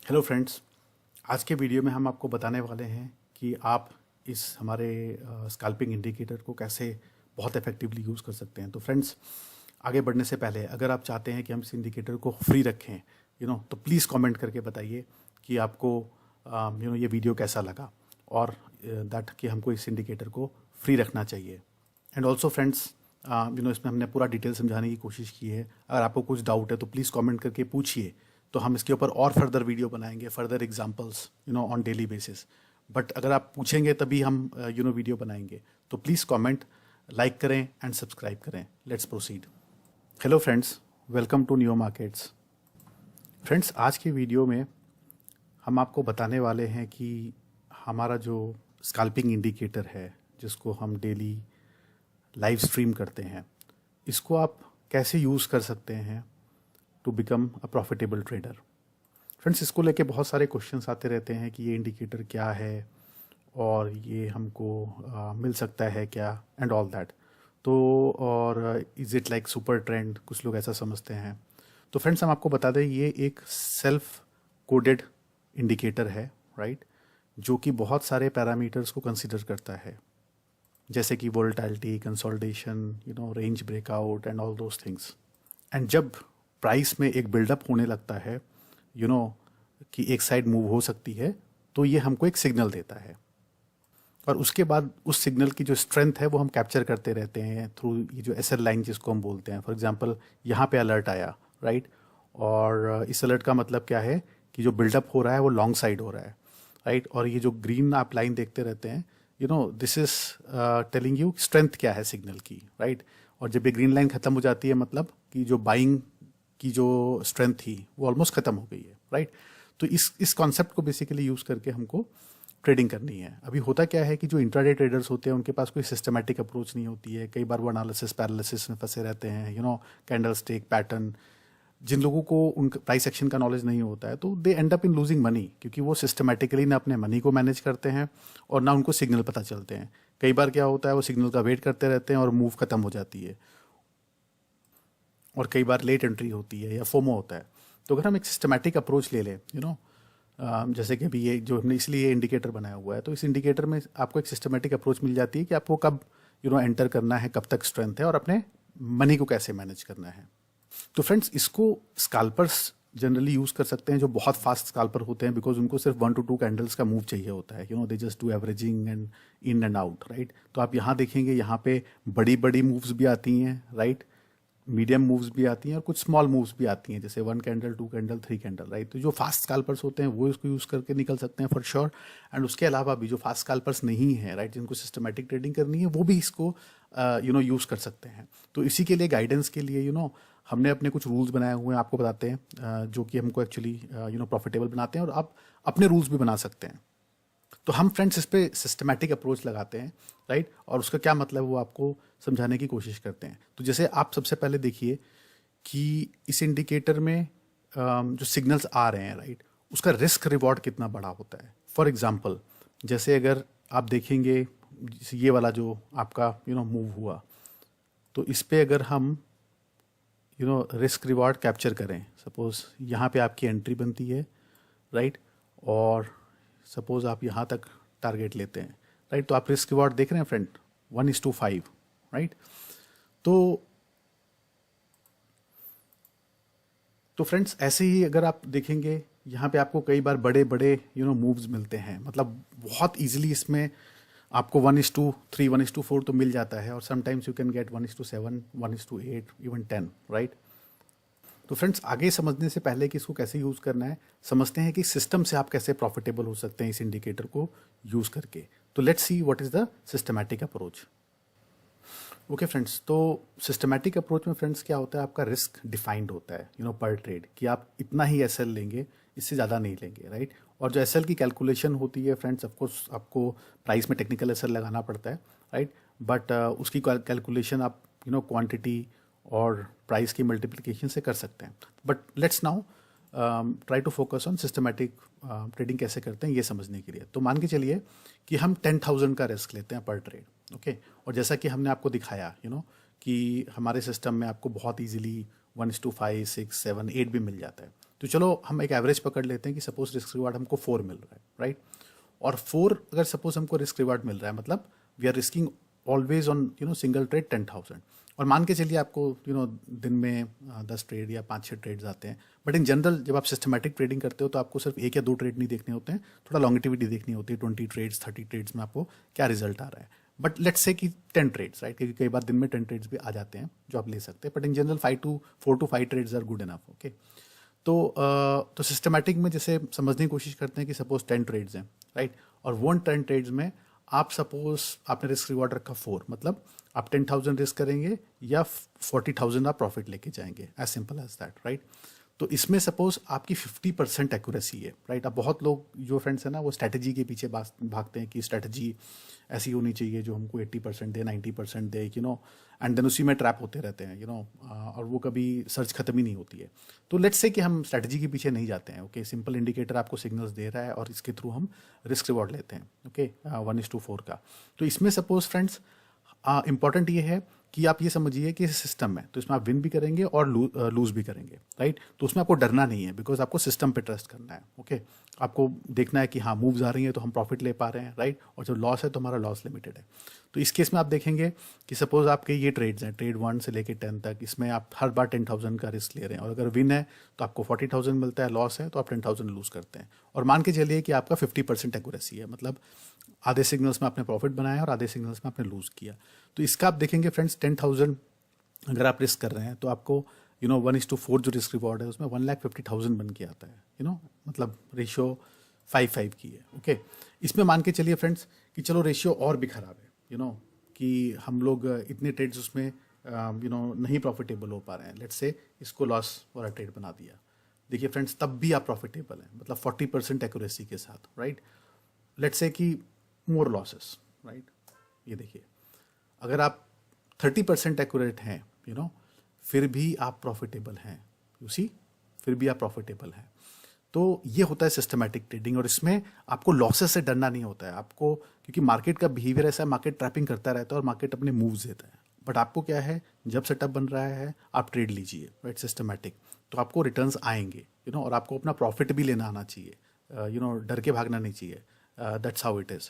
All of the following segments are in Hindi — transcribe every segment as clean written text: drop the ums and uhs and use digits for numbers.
हेलो फ्रेंड्स, आज के वीडियो में हम आपको बताने वाले हैं कि आप इस हमारे स्कैल्पिंग इंडिकेटर को कैसे बहुत इफेक्टिवली यूज़ कर सकते हैं। तो फ्रेंड्स, आगे बढ़ने से पहले अगर आप चाहते हैं कि हम इस इंडिकेटर को फ्री रखें तो प्लीज़ कमेंट करके बताइए कि आपको ये वीडियो कैसा लगा और दैट कि हमको इस इंडिकेटर को फ्री रखना चाहिए। एंड ऑल्सो फ्रेंड्स, इसमें हमने पूरा डिटेल समझाने की कोशिश की है। अगर आपको कुछ डाउट है तो प्लीज़ कमेंट करके पूछिए, तो हम इसके ऊपर और फर्दर वीडियो बनाएंगे, further examples on daily basis. But अगर आप पूछेंगे तभी हम वीडियो बनाएंगे। तो प्लीज़ कमेंट, लाइक करें एंड सब्सक्राइब करें। Let's proceed. Hello friends, welcome to new markets. Friends, आज की वीडियो में हम आपको बताने वाले हैं कि हमारा जो स्कैल्पिंग इंडिकेटर है, जिसको हम डेली लाइव स्ट्रीम करते हैं, इसको आप कैसे यूज़ कर सकते हैं to become a profitable trader. Friends, इसको लेके बहुत सारे क्वेश्चंस आते रहते हैं कि ये इंडिकेटर क्या है और ये हमको मिल सकता है क्या, एंड ऑल दैट। तो और is it like super trend, कुछ लोग ऐसा समझते हैं। तो फ्रेंड्स, हम आपको बता दें, ये एक सेल्फ कोडेड इंडिकेटर है, राइट, जो कि बहुत सारे पैरामीटर्स को कंसिडर करता है, जैसे कि volatility, consolidation, range breakout and all those things. And जब प्राइस में एक बिल्डअप होने लगता है कि एक साइड मूव हो सकती है, तो ये हमको एक सिग्नल देता है और उसके बाद उस सिग्नल की जो स्ट्रेंथ है वो हम कैप्चर करते रहते हैं थ्रू ये जो एसएल लाइन जिसको हम बोलते हैं। फॉर एग्जांपल, यहाँ पे अलर्ट आया, राइट, और इस अलर्ट का मतलब क्या है कि जो बिल्डअप हो रहा है वो लॉन्ग साइड हो रहा है, राइट। और ये जो ग्रीन आप लाइन देखते रहते हैं, this is telling you strength क्या है सिग्नल की, राइट। और जब ये ग्रीन लाइन खत्म हो जाती है, मतलब कि जो बाइंग की जो स्ट्रेंथ थी वो ऑलमोस्ट खत्म हो गई है, राइट। तो इस कॉन्सेप्ट को बेसिकली यूज़ करके हमको ट्रेडिंग करनी है। अभी होता क्या है कि जो इंट्राडे ट्रेडर्स होते हैं उनके पास कोई सिस्टमैटिक अप्रोच नहीं होती है। कई बार वो एनालिसिस पैरालिसिस में फंसे रहते हैं, कैंडल स्टिक पैटर्न। जिन लोगों को उनका प्राइस एक्शन का नॉलेज नहीं होता है, तो they end up in losing money, क्योंकि वो सिस्टमैटिकली ना अपने मनी को मैनेज करते हैं और ना उनको सिग्नल पता चलते हैं। कई बार क्या होता है, वो सिग्नल का वेट करते रहते हैं और मूव खत्म हो जाती है, और कई बार लेट एंट्री होती है या फोमो होता है। तो अगर हम एक सिस्टमैटिक अप्रोच ले लें, जैसे कि अभी ये जो हमने इसलिए इंडिकेटर बनाया हुआ है, तो इस इंडिकेटर में आपको एक सिस्टमैटिक अप्रोच मिल जाती है कि आपको कब एंटर करना है, कब तक स्ट्रेंथ है और अपने मनी को कैसे मैनेज करना है। तो फ्रेंड्स, इसको स्कैल्पर्स जनरली यूज़ कर सकते हैं जो बहुत फास्ट स्कैल्पर होते हैं, बिकॉज उनको सिर्फ 1 to 2 कैंडल्स का मूव चाहिए होता है। They just do averaging and in and out, right. तो आप यहाँ देखेंगे, यहाँ पे बड़ी बड़ी मूव्स भी आती हैं, राइट, मीडियम मूव्स भी आती हैं और कुछ स्मॉल मूव्स भी आती हैं, जैसे 1 कैंडल, 2 कैंडल, 3 कैंडल, राइट। तो जो फास्ट स्कैल्पर्स होते हैं वो इसको यूज़ करके निकल सकते हैं फॉर श्योर। एंड उसके अलावा भी जो फास्ट स्कैल्पर्स नहीं है, राइट, जिनको सिस्टमैटिक ट्रेडिंग करनी है, वो भी इसको यूज़ कर सकते हैं। तो इसी के लिए, गाइडेंस के लिए हमने अपने कुछ रूल्स बनाए हुए हैं, आपको बताते हैं, जो कि हमको एक्चुअली प्रॉफिटेबल बनाते हैं, और आप अपने रूल्स भी बना सकते हैं। तो हम फ्रेंड्स इस पे सिस्टमैटिक अप्रोच लगाते हैं, राइट, और उसका क्या मतलब वो आपको समझाने की कोशिश करते हैं। तो जैसे आप सबसे पहले देखिए कि इस इंडिकेटर में जो सिग्नल्स आ रहे हैं, राइट, उसका रिस्क रिवॉर्ड कितना बड़ा होता है। फॉर एग्जांपल, जैसे अगर आप देखेंगे ये वाला जो आपका मूव हुआ, तो इस पे अगर हम रिस्क रिवॉर्ड कैप्चर करें, सपोज यहाँ पे आपकी एंट्री बनती है, राइट, और सपोज आप यहाँ तक टारगेट लेते हैं, राइट, तो आप रिस्क रिवॉर्ड देख रहे हैं फ्रेंड, 1:5, राइट। तो फ्रेंड्स, ऐसे ही अगर आप देखेंगे, यहाँ पे आपको कई बार बड़े बड़े मूव्स मिलते हैं, मतलब बहुत इजीली इसमें आपको 1:3, 1:4 तो मिल जाता है, और sometimes you can get 1:7, 1:8, even 10, right. तो फ्रेंड्स, आगे समझने से पहले कि इसको कैसे यूज़ करना है, समझते हैं कि सिस्टम से आप कैसे प्रॉफिटेबल हो सकते हैं इस इंडिकेटर को यूज़ करके। तो let's see what is the systematic approach. Okay friends, तो सिस्टमैटिक अप्रोच में फ्रेंड्स क्या होता है, आपका रिस्क डिफाइंड होता है पर ट्रेड, कि आप इतना ही एसएल लेंगे, इससे ज़्यादा नहीं लेंगे, राइट। और जो एसएल की कैलकुलेशन होती है फ्रेंड्स, ऑफकोर्स आपको प्राइस में टेक्निकल एसएल लगाना पड़ता है, राइट, बट उसकी कैलकुलेशन आप क्वांटिटी और प्राइस की मल्टीप्लिकेशन से कर सकते हैं। But let's now try to focus on systematic trading कैसे करते हैं ये समझने के लिए। तो मान के चलिए कि हम 10,000 का रिस्क लेते हैं पर ट्रेड, ओके। और जैसा कि हमने आपको दिखाया कि हमारे सिस्टम में आपको बहुत इजीली 1:5, 6, 7, 8 भी मिल जाता है। तो चलो हम एक एवरेज पकड़ लेते हैं कि सपोज रिस्क रिवार्ड हमको 4 मिल रहा है, राइट। और 4 अगर सपोज हमको रिस्क रिवार्ड मिल रहा है, मतलब we are risking always on single trade 10,000। और मान के चलिए आपको दिन में 10 ट्रेड या 5-6 ट्रेड्स आते हैं, बट इन जनरल जब आप सिस्टमैटिक ट्रेडिंग करते हो तो आपको सिर्फ 1 या 2 ट्रेड नहीं देखने होते हैं, थोड़ा लॉन्गिटिविटी देखनी होती है। 20 ट्रेड्स 30 ट्रेड्स में आपको क्या रिजल्ट आ रहा है। बट लेट्स से कि 10 ट्रेड्स, राइट, क्योंकि कई बार दिन में 10 ट्रेड्स भी आ जाते हैं जो आप ले सकते हैं, but in general 4 to 5 trades are good enough. Okay, तो सिस्टमैटिक में जैसे समझने की कोशिश करते हैं कि सपोज 10 ट्रेड्स हैं, राइट, और वो 10 ट्रेड्स में आप सपोज आपने रिस्क रिवॉर्ड रखा 4, मतलब आप 10,000 रिस्क करेंगे या 40,000 आप प्रॉफिट लेके जाएंगे, as simple as that, right. तो इसमें सपोज आपकी 50% एक्यूरेसी है, राइट। अब बहुत लोग जो फ्रेंड्स हैं ना वो स्ट्रैटेजी के पीछे भागते हैं कि स्ट्रैटेजी ऐसी होनी चाहिए जो हमको 80% दे, 90% दे, एंड देन उसी में ट्रैप होते रहते हैं, और वो कभी सर्च खत्म ही नहीं होती है। तो लेट्स से कि हम स्ट्रैटेजी के पीछे नहीं जाते हैं, ओके। सिंपल इंडिकेटर आपको सिग्नल्स दे रहा है और इसके थ्रू हम रिस्क रिवॉर्ड लेते हैं, ओके, 1:4 का। तो इसमें सपोज फ्रेंड्स इंपॉर्टेंट ये है कि आप ये समझिए कि सिस्टम है, तो इसमें आप विन भी करेंगे और लूज भी करेंगे, राइट। तो उसमें आपको डरना नहीं है, बिकॉज आपको सिस्टम पे ट्रस्ट करना है, ओके। आपको देखना है कि हाँ मूव्स आ रही हैं तो हम प्रॉफिट ले पा रहे हैं, राइट, और जो लॉस है तो हमारा लॉस लिमिटेड है। तो इस केस में आप देखेंगे कि सपोज आपके ये ट्रेड्स हैं, ट्रेड 1 से लेकर 10 तक, इसमें आप हर बार 10,000 का रिस्क ले रहे हैं, और अगर विन है तो आपको 40,000 मिलता है, लॉस है तो आप 10,000 लूज करते हैं। और मान के चलिए कि आपका 50% एक्यूरेसी है, मतलब आधे सिग्नल्स में आपने प्रॉफिट बनाया और आधे सिग्नल्स में आपने लूज किया। तो इसका आप देखेंगे फ्रेंड्स 10,000 अगर आप रिस्क कर रहे हैं तो आपको 1:4 जो रिस्क रिवॉर्ड है उसमें 1,50,000 बन के आता है, मतलब रेशियो 5:5 की है, ओके। इसमें मान के चलिए फ्रेंड्स कि चलो रेशियो और भी खराब है, कि हम लोग इतने ट्रेड्स उसमें नहीं प्रॉफिटेबल हो पा रहे हैं, लेट्स से इसको लॉस वाला ट्रेड बना दिया। देखिए फ्रेंड्स तब भी आप प्रॉफिटेबल हैं, मतलब 40% एक्यूरेसी के साथ, राइट। लेट्स से कि मोर लॉसेस, राइट। ये देखिए अगर आप 30% एक्यूरेट हैं, फिर भी आप प्रॉफिटेबल हैं, यू सी, फिर भी आप प्रॉफिटेबल हैं। तो ये होता है सिस्टमैटिक ट्रेडिंग, और इसमें आपको लॉसेस से डरना नहीं होता है आपको, क्योंकि मार्केट का बिहेवियर ऐसा है, मार्केट ट्रैपिंग करता रहता है और मार्केट अपने मूव्स देता है। बट आपको क्या है, जब सेटअप बन रहा है आप ट्रेड लीजिए, राइट, सिस्टमैटिक, तो आपको रिटर्न्स आएंगे, और आपको अपना प्रॉफिट भी लेना आना चाहिए, डर के भागना नहीं चाहिए। That's how it is.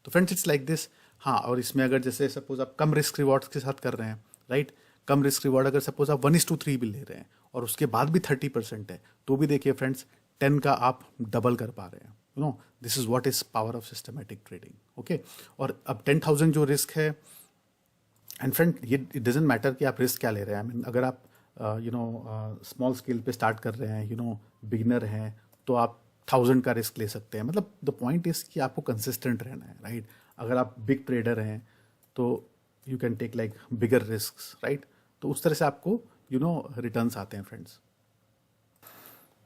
तो फ्रेंड्स इट्स लाइक दिस। हाँ, और इसमें अगर जैसे सपोज आप कम रिस्क रिवॉर्ड्स के साथ कर रहे हैं, राइट, कम रिस्क रिवॉर्ड अगर सपोज आप 1:3 भी ले रहे हैं और उसके बाद भी 30% है, तो भी देखिए फ्रेंड्स 10 का आप डबल कर पा रहे हैं, this is what is power of systematic trading, okay. और अब 10,000 जो रिस्क है, एंड फ्रेंड ये इट डजेंट मैटर कि आप रिस्क क्या ले रहे हैं। आई मीन अगर आप स्मॉल स्केल पे स्टार्ट कर रहे हैं, बिगिनर हैं, तो आप 1,000 का रिस्क ले सकते हैं। मतलब द पॉइंट इज कि आपको कंसिस्टेंट रहना है, राइट। अगर आप बिग ट्रेडर हैं तो you can take like bigger risk, right. तो उस तरह से आपको रिटर्न्स आते हैं फ्रेंड्स।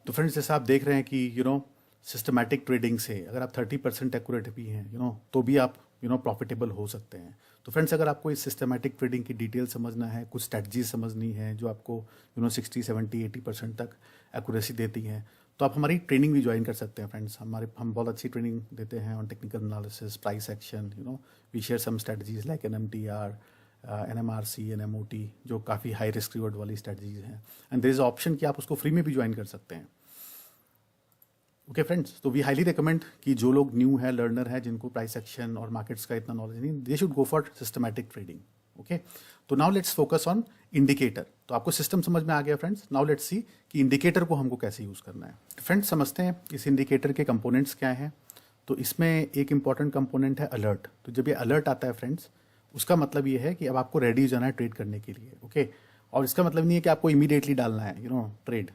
तो फ्रेंड्स जैसे आप देख रहे हैं कि सिस्टमैटिक ट्रेडिंग से अगर आप 30% एक्यूरेट भी हैं, तो भी आप प्रॉफिटेबल हो सकते हैं। तो फ्रेंड्स अगर आपको इस सिस्टमैटिक ट्रेडिंग की डिटेल समझना है, कुछ स्ट्रैटेजी समझनी है जो आपको 60, 70, 80% तक एक्यूरेसी देती हैं, तो आप हमारी ट्रेनिंग भी ज्वाइन कर सकते हैं फ्रेंड्स। हम बहुत अच्छी ट्रेनिंग देते हैं on technical analysis, price action, we share some strategies like NMTR, NMRC, NMOT, जो काफ़ी हाई रिस्क रिवॉर्ड वाली स्ट्रैटेजीज हैं, एंड देयर इज ऑप्शन कि आप उसको फ्री में भी ज्वाइन कर सकते हैं, ओके फ्रेंड्स। तो वी हाईली रिकमेंड कि जो लोग न्यू है, लर्नर है, जिनको प्राइस एक्शन और मार्केट्स का इतना नॉलेज नहीं, they should go for systematic trading, okay. तो now let's focus on indicator. तो आपको सिस्टम समझ में आ गया फ्रेंड्स। नाउ लेट्स सी कि इंडिकेटर को हमको कैसे यूज़ करना है। फ्रेंड्स समझते हैं इस इंडिकेटर के कंपोनेंट्स क्या हैं। तो इसमें एक इंपॉर्टेंट कंपोनेंट है अलर्ट। तो जब ये अलर्ट आता है फ्रेंड्स, उसका मतलब ये है कि अब आपको रेडी हो जाना है ट्रेड करने के लिए, ओके। और इसका मतलब नहीं है कि आपको इमीडिएटली डालना है ट्रेड,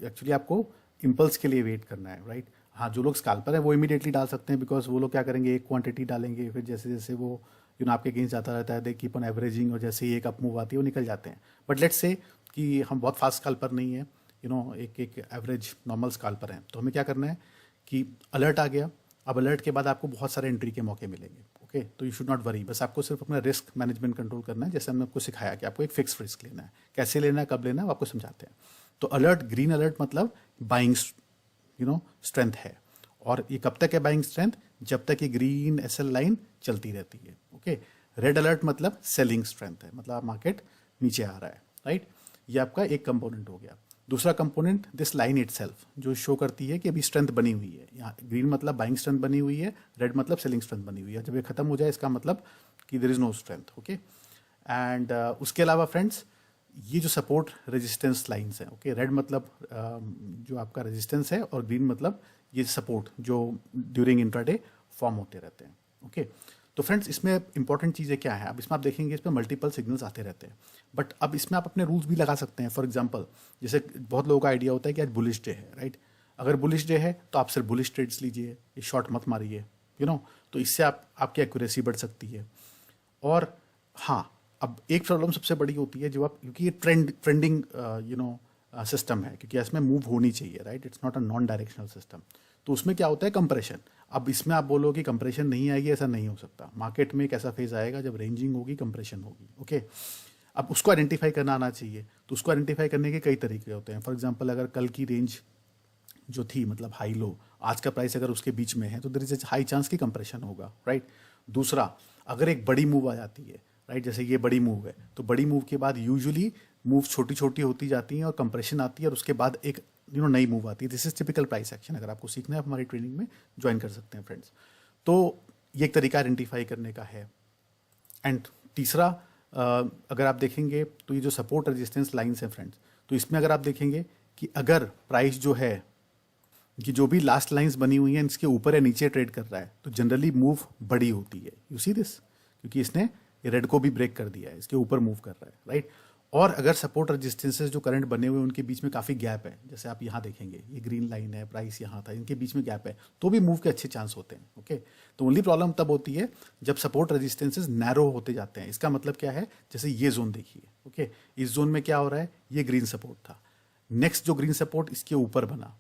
एक्चुअली आपको इम्पल्स के लिए वेट करना है, राइट। हाँ, जो लोग स्कैल्पर है वो इमीडिएटली डाल सकते हैं, बिकॉज वो लोग क्या करेंगे, एक क्वांटिटी डालेंगे, फिर जैसे जैसे वो आपके अगेंस्ट जाता रहता है, दे कीप ऑन एवरेजिंग, और जैसे ही एक अप मूव आती है वो निकल जाते हैं। बट लेट्स से कि हम बहुत फास्ट स्कैल्पर नहीं है, एक एवरेज नॉर्मल स्कैल्पर हैं, तो हमें क्या करना है कि अलर्ट आ गया। अब अलर्ट के बाद आपको बहुत सारे एंट्री के मौके मिलेंगे, ओके। तो यू शुड नॉट वरी, बस आपको सिर्फ अपना रिस्क मैनेजमेंट कंट्रोल करना है। जैसे हमने आपको सिखाया कि आपको एक फिक्स रिस्क लेना है, कैसे लेना है, कब लेना है, वो आपको समझाते हैं। तो अलर्ट, ग्रीन अलर्ट मतलब बाइंग स्ट्रेंथ है, और ये कब तक है बाइंग स्ट्रेंथ, जब तक ये ग्रीन SL लाइन चलती रहती है, ओके। रेड अलर्ट मतलब सेलिंग स्ट्रेंथ है, मतलब मार्केट नीचे आ रहा है, राइट। ये आपका एक कंपोनेंट हो गया। दूसरा कंपोनेंट दिस लाइन इटसेल्फ, जो शो करती है कि अभी स्ट्रेंथ बनी हुई है। यहाँ ग्रीन मतलब बाइंग स्ट्रेंथ बनी हुई है, रेड मतलब सेलिंग स्ट्रेंथ बनी हुई है। जब ये खत्म हो जाए इसका मतलब कि there is no strength. Okay, and उसके अलावा फ्रेंड्स ये जो सपोर्ट रेजिस्टेंस लाइंस हैं, ओके, रेड मतलब जो आपका रेजिस्टेंस है और ग्रीन मतलब ये सपोर्ट जो ड्यूरिंग इंट्राडे फॉर्म होते रहते हैं। ओके, तो फ्रेंड्स इसमें इंपॉर्टेंट चीज़ें क्या है, अब इसमें आप देखेंगे इसमें मल्टीपल सिग्नल्स आते रहते हैं, बट अब इसमें आप अपने रूल्स भी लगा सकते हैं। फॉर एग्जांपल जैसे बहुत लोगों का आइडिया होता है कि आज बुलिश डे है, राइट। अगर बुलिश डे है तो आप सिर्फ बुलिश ट्रेड्स लीजिए, ये शॉर्ट मत मारिए, तो इससे आपकी एक्यूरेसी बढ़ सकती है। और हाँ, अब एक प्रॉब्लम सबसे बड़ी होती है जो आप, क्योंकि ये ट्रेंडिंग सिस्टम है, क्योंकि इसमें मूव होनी चाहिए, right, it's not a non directional system. तो उसमें क्या होता है, कंप्रेशन। अब इसमें आप बोलो कि कंप्रेशन नहीं आएगी, ऐसा नहीं हो सकता। मार्केट में एक ऐसा फेज आएगा जब रेंजिंग होगी, कंप्रेशन होगी। ओके, अब उसको आइडेंटिफाई करना आना चाहिए। तो उसको आइडेंटिफाई करने के कई तरीके होते हैं। फॉर एग्जांपल अगर कल की रेंज जो थी, मतलब हाई लो, आज का प्राइस अगर उसके बीच में है तो there is a high chance की कंप्रेशन होगा, राइट। दूसरा, अगर एक बड़ी मूव आ जाती है, राइट, जैसे ये बड़ी मूव है, तो बड़ी मूव के बाद यूजुअली मूव छोटी छोटी होती जाती हैं और कंप्रेशन आती है और उसके बाद एक नई मूव आती है। This is typical price action. अगर आपको सीखना है आप हमारी ट्रेनिंग में ज्वाइन कर सकते हैं फ्रेंड्स। तो ये एक तरीका आइडेंटिफाई करने का है। एंड तीसरा, अगर आप देखेंगे तो ये जो सपोर्ट रेजिस्टेंस लाइंस हैं फ्रेंड्स, तो इसमें अगर आप देखेंगे कि अगर प्राइस जो है कि जो भी लास्ट लाइंस बनी हुई हैं इसके ऊपर या नीचे ट्रेड कर रहा है तो जनरली मूव बड़ी होती है। यू सी दिस, क्योंकि इसने रेड को भी ब्रेक कर दिया है, इसके ऊपर मूव कर रहा है, राइट। और अगर सपोर्ट रेजिस्टेंसेस जो करंट बने हुए हैं उनके बीच में काफ़ी गैप है, जैसे आप यहाँ देखेंगे ये ग्रीन लाइन है, प्राइस यहाँ था, इनके बीच में गैप है, तो भी मूव के अच्छे चांस होते हैं। ओके, तो ओनली प्रॉब्लम तब होती है जब सपोर्ट रेजिस्टेंसेस नैरो होते जाते हैं। इसका मतलब क्या है, जैसे ये जोन देखिए, ओके, इस जोन में क्या हो रहा है, ये ग्रीन सपोर्ट था, नेक्स्ट जो ग्रीन सपोर्ट इसके ऊपर बना,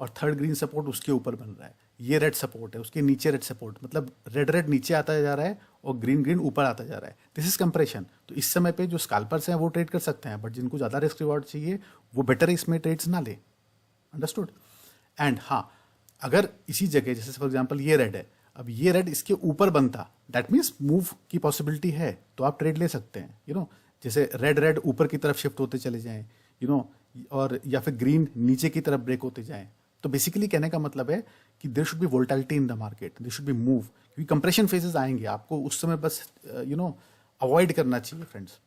और थर्ड ग्रीन सपोर्ट उसके ऊपर बन रहा है, ये रेड सपोर्ट है, उसके नीचे रेड सपोर्ट, मतलब रेड रेड नीचे आता जा रहा है और ग्रीन ग्रीन ऊपर आता जा रहा है। This is compression. तो इस समय पे जो स्कैल्पर्स हैं वो ट्रेड कर सकते हैं, बट जिनको ज़्यादा रिस्क रिवॉर्ड चाहिए वो बेटर इसमें ट्रेड्स ना ले। अंडरस्टूड। एंड हाँ, अगर इसी जगह जैसे फॉर एग्जाम्पल ये रेड है, अब ये रेड इसके ऊपर बनता, दैट मीन्स मूव की पॉसिबिलिटी है, तो आप ट्रेड ले सकते हैं। जैसे रेड रेड ऊपर की तरफ शिफ्ट होते चले जाएं, और या फिर ग्रीन नीचे की तरफ ब्रेक होते जाएं। तो बेसिकली कहने का मतलब है कि there should be volatility in the market, there should be move, क्योंकि कंप्रेशन फेजेस आएंगे, आपको उस समय बस अवॉइड करना चाहिए फ्रेंड्स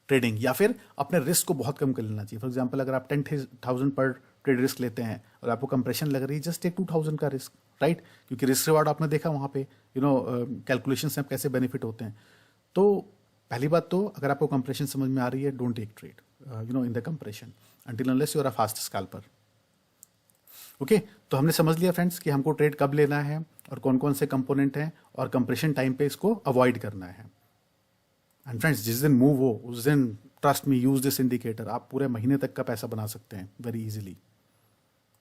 ट्रेडिंग, या फिर अपने रिस्क को बहुत कम कर लेना चाहिए। फॉर एग्जांपल अगर आप 10,000 पर ट्रेड रिस्क लेते हैं और आपको कंप्रेशन लग रही है, जस्ट टेक 2,000 का रिस्क, राइट, क्योंकि रिस्क रिवार्ड आपने देखा वहाँ पे कैलकुलेशन से कैसे बेनिफिट होते हैं। तो पहली बात तो अगर आपको कंप्रेशन समझ में आ रही है, don't take trade in the compression until unless you are a fast scalper. Okay, तो हमने समझ लिया फ्रेंड्स कि हमको ट्रेड कब लेना है और कौन कौन से कंपोनेंट हैं और कंप्रेशन टाइम पे इसको अवॉइड करना है। एंड फ्रेंड्स, जिस दिन मूव हो उस दिन trust me, use this indicator, आप पूरे महीने तक का पैसा बना सकते हैं वेरी इजीली।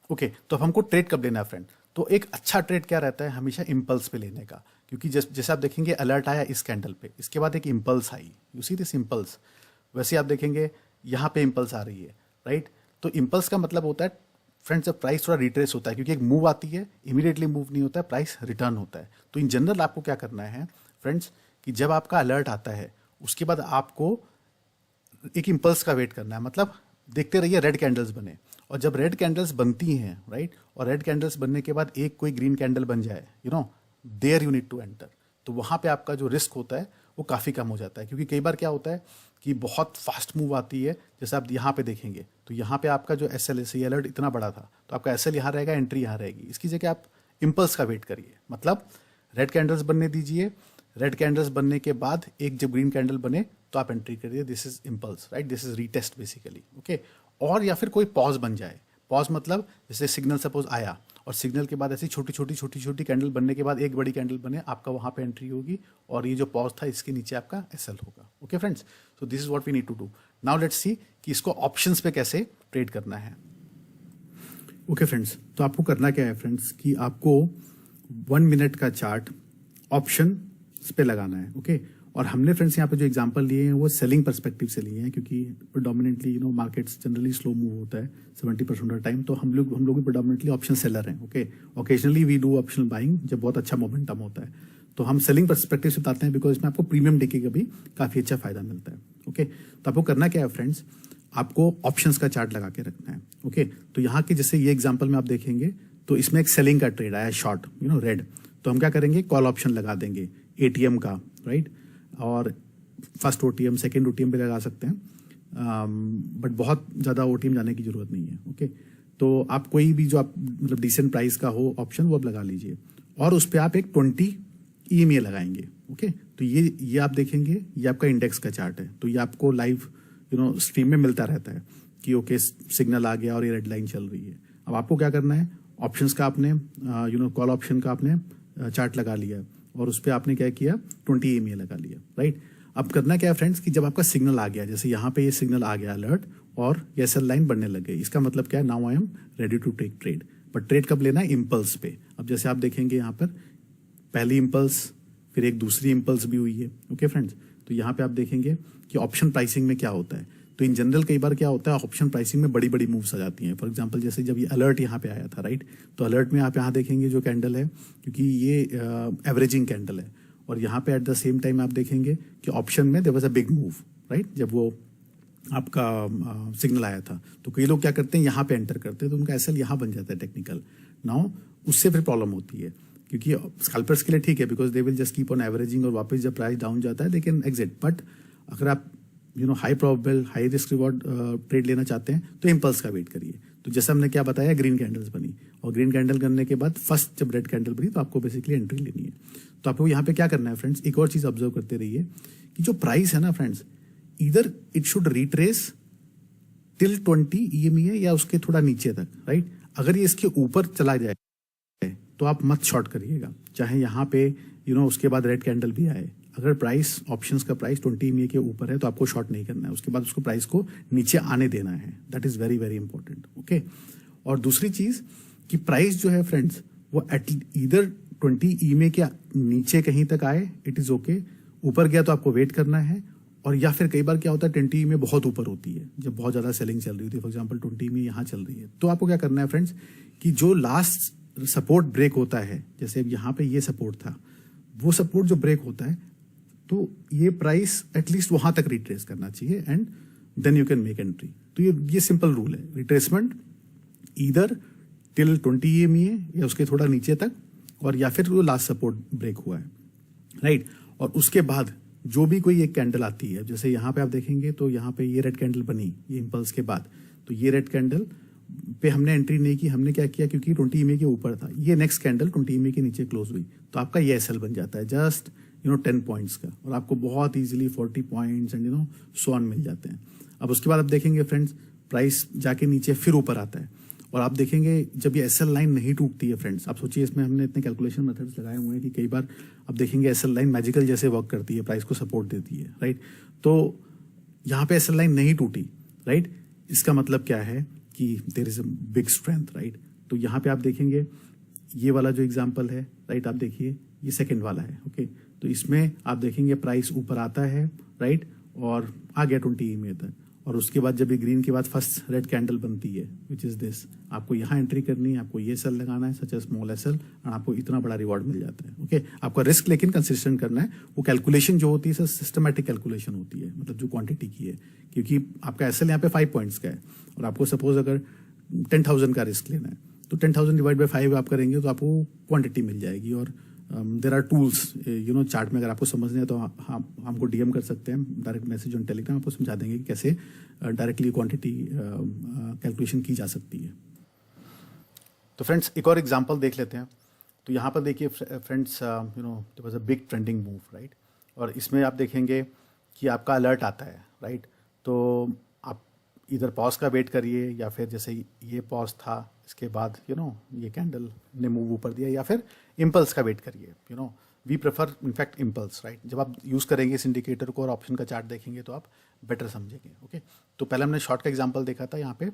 ओके, तो अब हमको ट्रेड कब लेना है फ्रेंड, तो एक अच्छा ट्रेड क्या रहता है, हमेशा इंपल्स पे लेने का, क्योंकि जैसे आप देखेंगे अलर्ट आया इस कैंडल पे, इसके बाद एक impulse I, you see this impulse, वैसे आप देखेंगे यहाँ पे इंपल्स आ रही है, राइट। तो इंपल्स का मतलब होता है फ्रेंड्स जब प्राइस थोड़ा रिट्रेस होता है, क्योंकि एक मूव आती है इमीडिएटली मूव नहीं होता है, प्राइस रिटर्न होता है। तो इन जनरल आपको क्या करना है फ्रेंड्स कि जब आपका अलर्ट आता है उसके बाद आपको एक इंपल्स का वेट करना है, मतलब देखते रहिए रेड कैंडल्स बने, और जब रेड कैंडल्स बनती हैं, राइट, और रेड कैंडल्स बनने के बाद एक कोई ग्रीन कैंडल बन जाए, there you need to enter, तो वहाँ पे आपका जो रिस्क होता है वो काफ़ी कम हो जाता है। क्योंकि कई बार क्या होता है कि बहुत फास्ट मूव आती है, जैसे आप यहाँ पे देखेंगे तो यहाँ पे आपका जो एस एल अलर्ट इतना बड़ा था, तो आपका एस एल यहाँ रहेगा, एंट्री यहाँ रहेगी, इसकी जगह आप इंपल्स का वेट करिए, मतलब रेड कैंडल्स बनने दीजिए, रेड कैंडल्स बनने के बाद एक जब ग्रीन कैंडल बने तो आप एंट्री करिए, this is impulse, right, this is retest basically. Okay, और या फिर कोई पॉज बन जाए, पॉज मतलब जैसे सिग्नल सपोज आया और सिग्नल के बाद ऐसी छोटी छोटी कैंडल बनने के बाद एक बड़ी कैंडल बने, आपका वहाँ पे एंट्री होगी और ये जो पॉज था इसके नीचे आपका एसएल होगा। Okay friends, so this is what we need to do. Now let's see कि इसको ऑप्शंस पे कैसे ट्रेड करना है। ओके फ्रेंड्स, तो आपको करना क्या है फ्रेंड्स कि आपको 1 मिनट का चार्ट ऑप्शन पे लगाना है। ओके, और हमने फ्रेंड्स यहाँ पे जो एग्जांपल लिए हैं वो सेलिंग पर्सपेक्टिव से लिए हैं, क्योंकि predominantly markets generally slow move होता है 70% ऑफ टाइम, तो हम लोग भी प्रोडोमिनेटली ऑप्शन सेलर हैं। Okay, occasionally we do optional buying जब बहुत अच्छा मोमेंटम होता है, तो हम सेलिंग पर्सपेक्टिव से बताते हैं, बिकॉज इसमें आपको प्रीमियम डे का भी काफ़ी अच्छा फायदा मिलता है। ओके, तो आपको करना क्या है फ्रेंड्स, आपको ऑप्शंस का चार्ट लगा के रखना है। ओके, तो यहाँ के जैसे ये एग्जांपल में आप देखेंगे तो इसमें एक सेलिंग का ट्रेड आया शॉर्ट, रेड, तो हम क्या करेंगे, कॉल ऑप्शन लगा देंगे एटीएम का, राइट, और फर्स्ट ओटीएम सेकंड ओटीएम पे लगा सकते हैं, बट बहुत ज़्यादा ओटीएम जाने की जरूरत नहीं है। ओके, तो आप कोई भी जो आप मतलब डिसेंट प्राइस का हो ऑप्शन वो आप लगा लीजिए और उस पर आप एक 20 ईएमए लगाएंगे। ओके, तो ये आप देखेंगे, ये आपका इंडेक्स का चार्ट है, तो ये आपको लाइव स्ट्रीम में मिलता रहता है कि ओके सिग्नल आ गया और ये रेड लाइन चल रही है। अब आपको क्या करना है, ऑप्शंस का आपने कॉल ऑप्शन का आपने चार्ट लगा लिया और उस पर आपने क्या किया, 20 ईएमए लगा लिया, राइट। अब करना क्या है फ्रेंड्स कि जब आपका सिग्नल आ गया, जैसे यहाँ पे ये सिग्नल आ गया अलर्ट और ये एसएल लाइन बनने लग गई, इसका मतलब क्या है, now I am ready to take trade. But trade कब लेना है, इम्पल्स पे। अब जैसे आप देखेंगे यहाँ पर पहली इम्पल्स, फिर एक दूसरी इम्पल्स भी हुई है। ओके फ्रेंड्स, तो यहाँ पे आप देखेंगे कि ऑप्शन प्राइसिंग में क्या होता है। तो इन जनरल कई बार क्या होता है, ऑप्शन प्राइसिंग में बड़ी बड़ी मूव्स आ जाती हैं। फॉर एग्जांपल जैसे जब ये अलर्ट यहाँ पे आया था, राइट, तो अलर्ट में आप यहाँ देखेंगे जो कैंडल है, क्योंकि ये एवरेजिंग कैंडल है, और यहाँ पे एट द सेम टाइम आप देखेंगे कि ऑप्शन में there was a big move, right, जब वो आपका सिग्नल आया था। तो कई लोग क्या करते हैं, यहाँ पे एंटर करते हैं, तो उनका एसएल यहाँ बन जाता है टेक्निकल। नाउ उससे फिर प्रॉब्लम होती है, क्योंकि स्कैल्पर्स के लिए ठीक है, because they will just keep on averaging और वापस जब प्राइस डाउन जाता है दे कैन एग्जिट। बट अगर आप high probable high risk reward trade लेना चाहते हैं तो इम्पल्स का वेट करिए। तो जैसे हमने क्या बताया, ग्रीन कैंडल्स बनी और ग्रीन कैंडल करने के बाद फर्स्ट जब रेड कैंडल बनी तो आपको बेसिकली एंट्री लेनी है। तो आपको यहाँ पे क्या करना है फ्रेंड्स, एक और चीज ऑब्जर्व करते रहिए कि जो प्राइस है ना फ्रेंड्स, इधर it should retrace till 20 EMA या उसके थोड़ा नीचे तक, राइट। अगर ये इसके ऊपर चला जाए तो आप मत शॉर्ट करिएगा, चाहे यहाँ पे उसके बाद रेड कैंडल भी आए। अगर प्राइस ऑप्शंस का प्राइस 20 ईएमए के ऊपर है तो आपको शॉर्ट नहीं करना है, उसके बाद उसको प्राइस को नीचे आने देना है। That is very very important. Okay, और दूसरी चीज कि प्राइस जो है फ्रेंड्स वो एट इधर 20 ईएमए के नीचे कहीं तक आए, इट इज ओके। ऊपर गया तो आपको वेट करना है, और या फिर कई बार क्या होता है 20 ईएमए बहुत ऊपर होती है, जब बहुत ज्यादा सेलिंग चल रही होती है, फॉर एग्जांपल 20 ईएमए यहाँ चल रही है, तो आपको क्या करना है फ्रेंड्स कि जो लास्ट सपोर्ट ब्रेक होता है, जैसे अब यहाँ पे ये सपोर्ट था, वो सपोर्ट जो ब्रेक होता है तो ये प्राइस एटलीस्ट वहां तक रिट्रेस करना चाहिए and then you can make entry. तो ये सिंपल रूल है, रिट्रेसमेंट ईदर टिल 20 ईएमए या उसके थोड़ा नीचे तक, और या फिर वो लास्ट सपोर्ट ब्रेक हुआ है, राइट। और उसके बाद जो भी कोई एक कैंडल आती है, जैसे यहाँ पे आप देखेंगे तो यहाँ पे ये रेड कैंडल बनी ये इम्पल्स के बाद, तो ये रेड कैंडल पे हमने एंट्री नहीं की, हमने क्या किया, क्योंकि 20 ईएमए के ऊपर था, ये नेक्स्ट कैंडल 20 ईएमए के नीचे क्लोज हुई, तो आपका ये एसएल बन जाता है जस्ट 10 पॉइंट्स का, और आपको बहुत easily 40 points and so on मिल जाते हैं। अब उसके बाद आप देखेंगे फ्रेंड्स प्राइस जाके नीचे फिर ऊपर आता है, और आप देखेंगे जब ये एसएल लाइन नहीं टूटती है फ्रेंड्स, आप सोचिए इसमें हमने इतने कैलकुलेशन मेथड्स लगाए हुए हैं कि कई बार आप देखेंगे एसएल लाइन मैजिकल जैसे वर्क करती है, प्राइस को सपोर्ट देती है, राइट। तो यहाँ पे एसएल लाइन नहीं टूटी, राइट, इसका मतलब क्या है कि there is a big strength, right. तो यहाँ पे आप देखेंगे ये वाला जो एग्जाम्पल है, राइट, आप देखिए ये सेकेंड वाला है। ओके, तो इसमें आप देखेंगे प्राइस ऊपर आता है, राइट, और आ गया 20 ईएमए तक, और उसके बाद जब ये ग्रीन के बाद फर्स्ट रेड कैंडल बनती है विच इज दिस, आपको यहाँ एंट्री करनी है, आपको ये सेल लगाना है सच ए स्मॉल एसएल, और आपको इतना बड़ा रिवॉर्ड मिल जाता है। ओके, आपका रिस्क लेकिन कंसिस्टेंट करना है, वो कैलकुलेशन जो होती है सर सिस्टमैटिक कैलकुलेशन होती है, मतलब जो क्वांटिटी की है, क्योंकि आपका एसएल यहाँ पे 5 पॉइंट्स का है, और आपको सपोज अगर 10,000 का रिस्क लेना है तो 10,000 डिवाइड बाय 5 आप करेंगे तो आपको क्वांटिटी मिल जाएगी। और देर आर टूल्स चार्ट में, अगर आपको समझना है तो हमको डीएम कर सकते हैं, डायरेक्ट मैसेज ऑन टेलीग्राम, आपको समझा देंगे कि कैसे डायरेक्टली क्वांटिटी कैलकुलेशन की जा सकती है। तो फ्रेंड्स एक और एग्जांपल देख लेते हैं। तो यहाँ पर देखिए friends, there was a big trending move, right, और इसमें आप देखेंगे कि आपका अलर्ट आता है, राइट। तो आप इधर पॉज का वेट करिए, या फिर जैसे ये पॉज था इसके बाद ये कैंडल ने मूव ऊपर दिया, या फिर इम्पल्स का वेट करिए। We prefer in fact impulse, right. जब आप यूज़ करेंगे इस इंडिकेटर को और ऑप्शन का चार्ट देखेंगे तो आप बेटर समझेंगे। ओके, तो पहले हमने शॉर्ट का एग्जांपल देखा था, यहाँ पे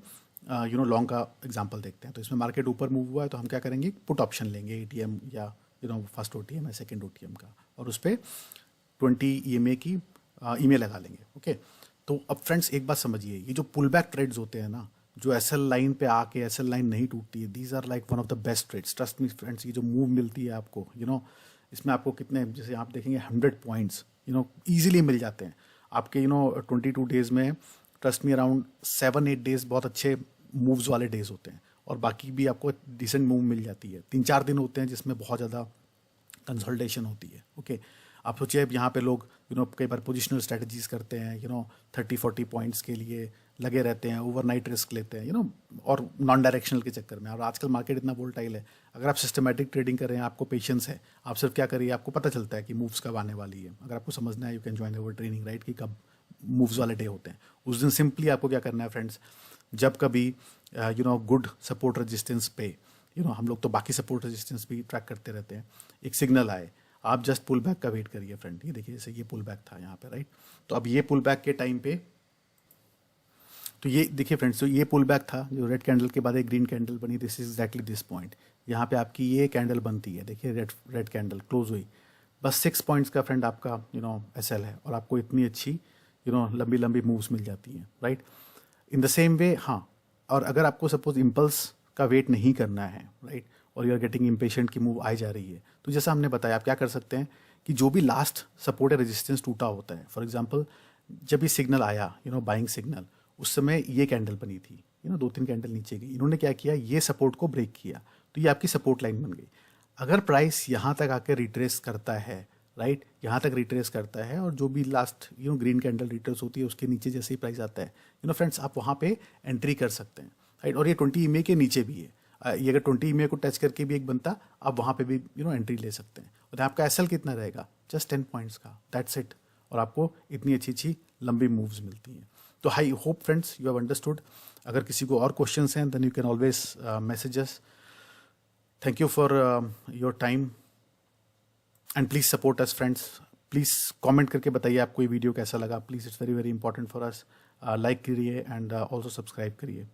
लॉन्ग का एग्जांपल देखते हैं। तो इसमें मार्केट ऊपर मूव हुआ है तो हम क्या करेंगे, पुट ऑप्शन लेंगे एटीएम या फर्स्ट ओटीएम या सेकंड ओटीएम का, और उस पर 20 ईएमए की ईमेल लगा लेंगे। ओके, तो अब फ्रेंड्स एक बात समझिए, ये जो पुल बैक ट्रेड्स होते हैं ना, जो एसएल लाइन पे आके एसएल लाइन नहीं टूटती है, these are like one of the best trades, trust me friends. ये जो मूव मिलती है आपको, इसमें आपको कितने, जैसे आप देखेंगे 100 पॉइंट्स ईजिली मिल जाते हैं आपके 22 डेज में ट्रस्ट मी अराउंड 7-8 डेज बहुत अच्छे मूव्स वाले डेज होते हैं, और बाकी भी आपको डिसेंट मूव मिल जाती है। 3-4 दिन होते हैं जिसमें बहुत ज़्यादा कंसोलिडेशन होती है। ओके, आप सोचिए अब यहाँ पे लोग कई बार पोजिशनल स्ट्रेटजीज करते हैं 30-40 पॉइंट्स के लिए लगे रहते हैं, ओवरनाइट रिस्क लेते हैं और नॉन डायरेक्शनल के चक्कर में। और आजकल मार्केट इतना वोलेटाइल है, अगर आप सिस्टमैटिक ट्रेडिंग कर रहे हैं, आपको पेशेंस है, आप सिर्फ क्या करिए, आपको पता चलता है कि मूव्स कब आने वाली है। अगर आपको समझना है, you can join our training, right, कि कब मूव्स वाले डे होते हैं। उस दिन सिंपली आपको क्या करना है फ्रेंड्स, जब कभी गुड सपोर्ट रेजिस्टेंस पे हम लोग तो बाकी सपोर्ट रेजिस्टेंस भी ट्रैक करते रहते हैं, एक सिग्नल आए, आप जस्ट पुल बैक का वेट करिए फ्रेंड। ये देखिए, जैसे ये पुल बैक था यहाँ पे, राइट। तो अब ये पुल बैक के टाइम पे, तो ये देखिए फ्रेंड्स, तो ये पुल बैक था, जो रेड कैंडल के बाद एक ग्रीन कैंडल बनी, this is exactly this point. यहाँ पे आपकी ये कैंडल बनती है, देखिए रेड कैंडल क्लोज हुई, बस 6 पॉइंट्स का फ्रेंड आपका एसएल है, और आपको इतनी अच्छी लंबी लंबी मूव्स मिल जाती हैं, right. In the same way, हाँ, और अगर आपको सपोज इम्पल्स का वेट नहीं करना है, राइट, और यू आर गेटिंग इम्पेशेंट की मूव आई जा रही है, तो जैसा हमने बताया, आप क्या कर सकते हैं कि जो भी लास्ट सपोर्ट या रेजिस्टेंस टूटा होता है, फॉर एग्जांपल जब ये सिग्नल आया बाइंग सिग्नल, उस समय ये कैंडल बनी थी 2-3 कैंडल नीचे गई, इन्होंने क्या किया, ये सपोर्ट को ब्रेक किया, तो ये आपकी सपोर्ट लाइन बन गई। अगर प्राइस यहाँ तक आकर रिट्रेस करता है, राइट, यहाँ तक रिट्रेस करता है, और जो भी लास्ट ग्रीन कैंडल रिट्रेस होती है उसके नीचे जैसे ही प्राइस आता है फ्रेंड्स, आप वहाँ पे एंट्री कर सकते हैं, राइट। और ये 20 EMA के नीचे भी है, ये अगर 20 EMA को टच करके भी एक बनता, आप वहाँ पे भी एंट्री ले सकते हैं। और आपका एसएल कितना रहेगा, जस्ट 10 पॉइंट्स का, दैट्स इट, और आपको इतनी अच्छी अच्छी लंबी मूव्स मिलती हैं। तो I hope friends you have understood. अगर किसी को और क्वेश्चंस हैं, then you can always message us. Thank you for your time and please support us friends. Please comment करके बताइए आपको ये वीडियो कैसा लगा, please, it's very very important for us. Like करिए एंड ऑल्सो सब्सक्राइब करिए।